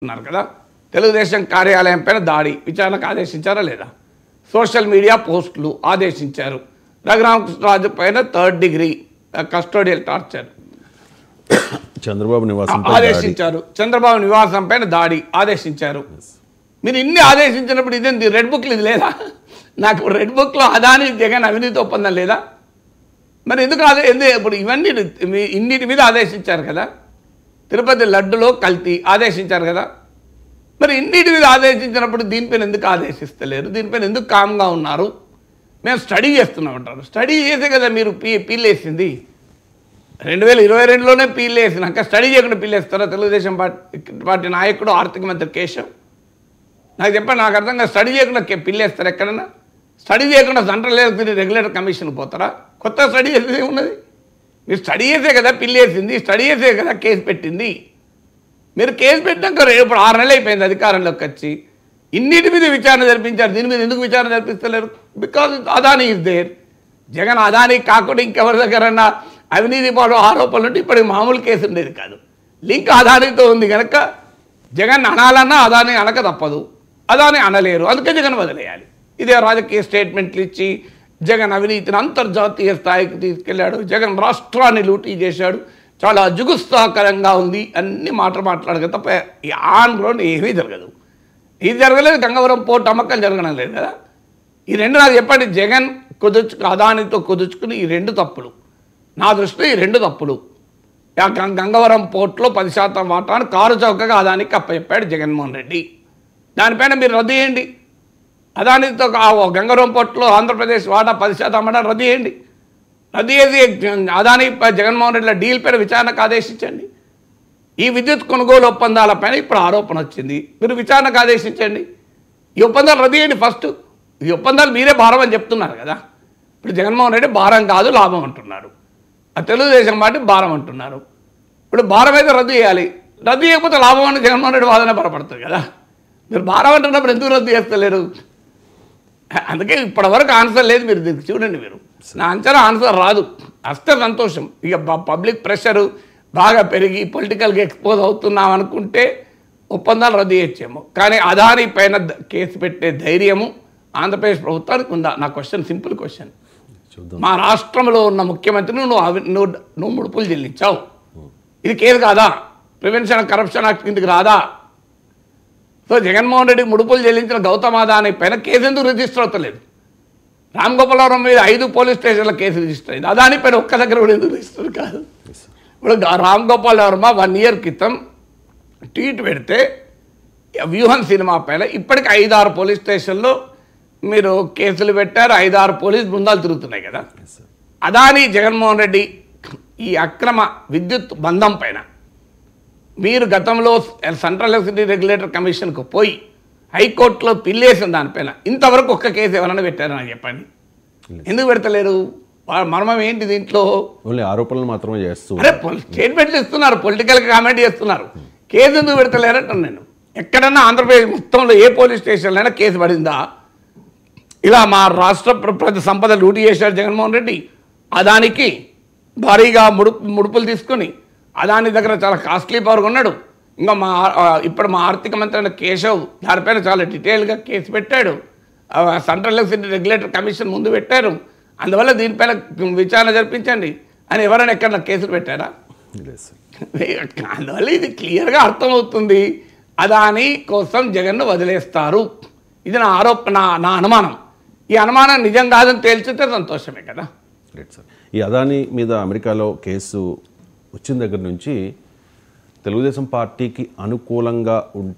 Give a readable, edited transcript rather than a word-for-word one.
ఉన్నారు కదా. తెలుగుదేశం కార్యాలయం పైన దాడి విచారణకు ఆదేశించారా లేదా? సోషల్ మీడియా పోస్టులు ఆదేశించారు. రఘురామకృష్ణరాజు పైన 3rd degree custodial torture Chandrababu నివాసం ఆదేశించారు. చంద్రబాబు నివాసం పైన దాడి ఆదేశించారు. మీరు ఇన్ని ఆదేశించినప్పుడు ఇదేంటి రెడ్ బుక్లు ఇది లేదా? నాకు రెడ్ బుక్లో అదాని జగన్ అవినీతి ఒప్పందం లేదా? మరి ఎందుకు ఇప్పుడు ఇవన్నీ ఇన్నిటి మీద ఆదేశించారు కదా. తిరుపతి లడ్డులో కల్తీ ఆదేశించారు కదా. మరి ఇన్నిటి మీద ఆదేశించినప్పుడు దీనిపైన ఎందుకు ఆదేశిస్తలేరు? దీనిపైన ఎందుకు కామ్గా ఉన్నారు? మేము స్టడీ చేస్తున్నామంటారు. స్టడీ చేసే కదా మీరు పీలేసింది. 2022లోనే పీలేసినాక స్టడీ చేయకుండా పీలేస్తారా? తెలుగుదేశం పార్టీ నాయకుడు ఆర్థిక మంత్రి కేశవ్ నాకు చెప్పండి. నాకు అర్థంగా స్టడీ చేయకుండా పిల్లేస్తారు ఎక్కడన్నా? స్టడీ చేయకుండా సెంట్రల్ రెగ్యులేటర్ కమిషన్ పోతారా? కొత్త స్టడీ చేసేది ఉన్నది. మీరు స్టడీ చేసే కదా పిల్లేసింది. స్టడీ చేసే కదా కేసు పెట్టింది. మీరు కేసు పెట్టాక ఇప్పుడు 6 నెలలు అయిపోయింది అధికారంలోకి వచ్చి. ఇన్నిటి మీద విచారణ జరిపించారు. దీని మీద ఎందుకు విచారణ జరిపిస్తలేరు? Because Adani is there. Jagan Adani కాకుండా ఇంకెవరి దగ్గరన్నా అవినీతి పాటు ఆరోపణలు ఉంటే ఇప్పటికి మామూలు కేసు ఉండేది కాదు. లింక్ అదానీతో ఉంది కనుక జగన్ అనాలన్నా అదానీ అనక తప్పదు. అదానీ అనలేరు. అందుకే జగన్ వదిలేయాలి. ఇదే రాజకీయ స్టేట్మెంట్లు ఇచ్చి జగన్ అవినీతిని అంతర్జాతీయ స్థాయికి తీసుకెళ్ళాడు. జగన్ రాష్ట్రాన్ని లూటీ చేశాడు. చాలా జుగుత్సాకరంగా ఉంది అన్ని మాట్లాడక తప్ప ఆన్ గ్రౌండ్ ఏమీ జరగదు. ఇది జరగలేదు. గంగవరం పోర్ట్ అమ్మకం జరగడం లేదు కదా. ఈ రెండు నాకు చెప్పండి. జగన్ అదానితో కుదుర్చుకుని ఈ 2 తప్పులు. నా దృష్టిలో ఈ 2 తప్పులు. గంగవరం పోర్ట్లో 10% వాటాను కారు చౌకగా అదానికి అప్పచెప్పాడు జగన్మోహన్ రెడ్డి. దానిపైన మీరు రద్దు చేయండి. అదానితో గంగవరం పోర్ట్లో ఆంధ్రప్రదేశ్ వాటా 10% అమ్మడం రద్దు చేయండి. రద్దు చేసి అదాని జగన్మోహన్ రెడ్డిల డీల్ పైన విచారణకు ఆదేశించండి. ఈ విద్యుత్ కొనుగోలు ఒప్పందాలపైన ఇప్పుడు ఆరోపణ వచ్చింది. మీరు విచారణకు ఆదేశించండి. ఈ ఒప్పందాలు రద్దు చేయండి ఫస్ట్. ఈ ఒప్పందాలు మీరే భారం అని చెప్తున్నారు కదా. ఇప్పుడు జగన్మోహన్ రెడ్డి భారం కాదు లాభం అంటున్నారు. ఆ తెలుగుదేశం పార్టీ భారం అంటున్నారు. ఇప్పుడు భారం అయితే రద్దు చేయాలి. రద్దు చేయకపోతే లాభం అని జగన్మోహన్ రెడ్డి వాదన బలపడుతుంది కదా. మీరు భారం అంటున్నప్పుడు ఎందుకు రద్దు చేస్తలేరు? అందుకే ఇప్పటివరకు ఆన్సర్ లేదు. మీరు దీనికి చూడండి. మీరు నా అంచనా ఆన్సర్ రాదు. అస్తే సంతోషం. ఇక పబ్లిక్ ప్రెషరు బాగా పెరిగి పొలిటికల్గా ఎక్స్పోజ్ అవుతున్నాం అనుకుంటే ఒప్పందాలు రద్దు చేయొచ్చేమో. కానీ అదానీ పైన కేసు పెట్టే ధైర్యము ఆంధ్రప్రదేశ్ ప్రభుత్వానికి ఉందా? నా క్వశ్చన్ సింపుల్ క్వశ్చన్. మా రాష్ట్రంలో ఉన్న ముఖ్యమంత్రిని నువ్వు ముడుపులు చెల్లించావు. ఇది కేసు కాదా? ప్రివెన్షన్ కరప్షన్ యాక్ట్ కిందకి రాదా? సో జగన్మోహన్ రెడ్డి ముడుపులు చెల్లించిన గౌతమ్ అదానీ పైన కేసు ఎందుకు రిజిస్టర్ అవుతలేదు? రామ్ గోపాలవరం మీద 5 పోలీస్ స్టేషన్ల కేసు రిజిస్టర్ అయింది. అదానీ పైన ఒక్క దగ్గర కూడా ఎందుకు రిజిస్టర్ కాదు? ఇప్పుడు రామ్ గోపాల్ వర్మ 1 ఇయర్ క్రితం ట్వీట్ పెడితే వ్యూహన్ సినిమా పైన ఇప్పటికి 5-6 పోలీస్ స్టేషన్లో మీరు కేసులు పెట్టారు. 5-6 పోలీస్ బృందాలు తిరుగుతున్నాయి కదా. అదానీ జగన్మోహన్ రెడ్డి ఈ అక్రమ విద్యుత్ బంధం పైన మీరు గతంలో సెంట్రల్ ఎలక్ట్రిసిటీ రెగ్యులేటర్ కమిషన్కు పోయి హైకోర్టులో పిల్లేసిన దానిపైన ఇంతవరకు ఒక్క కేసు ఎవరైనా పెట్టారు నాకు చెప్పండి. ఎందుకు పెడతలేరు? మర్మం ఏంటి దీంట్లో? ఆరోపణలు మాత్రమే చేస్తున్నారు. అరే స్టేట్మెంట్లు ఇస్తున్నారు, పొలిటికల్ కామెంట్ చేస్తున్నారు. కేసు ఎందుకు పెడతలేరంటాను నేను. ఎక్కడన్నా ఆంధ్రప్రదేశ్ మొత్తంలో ఏ పోలీస్ స్టేషన్లో అయినా కేసు పడిందా? ఇలా మా రాష్ట్ర ప్రతి సంపద లూటీ చేశాడు జగన్మోహన్ రెడ్డి. అదానికి భారీగా ముడుపులు తీసుకొని అదాని దగ్గర చాలా కాస్ట్లీ పవర్ కొన్నాడు. ఇంకా ఇప్పుడు మా ఆర్థిక మంత్రి అయిన కేశవ్ దానిపైన చాలా డీటెయిల్గా కేసు పెట్టాడు. సెంట్రల్ ఎలక్ట్రిసిటీ రెగ్యులేటర్ కమిషన్ ముందు పెట్టారు. అందువల్ల దీనిపైన విచారణ జరిపించండి అని ఎవరైనా ఎక్కడన్నా కేసులు పెట్టారా? అందువల్ల ఇది క్లియర్గా అర్థమవుతుంది. అదాని కోసం జగన్ను వదిలేస్తారు. ఇది నా ఆరోపణ, నా అనుమానం. ఈ అనుమానం నిజం కాదని తేల్చితే సంతోషమే కదా. Right sir. ఈ అదాని మీద అమెరికాలో కేసు వచ్చిన దగ్గర నుంచి తెలుగుదేశం పార్టీకి అనుకూలంగా ఉంటా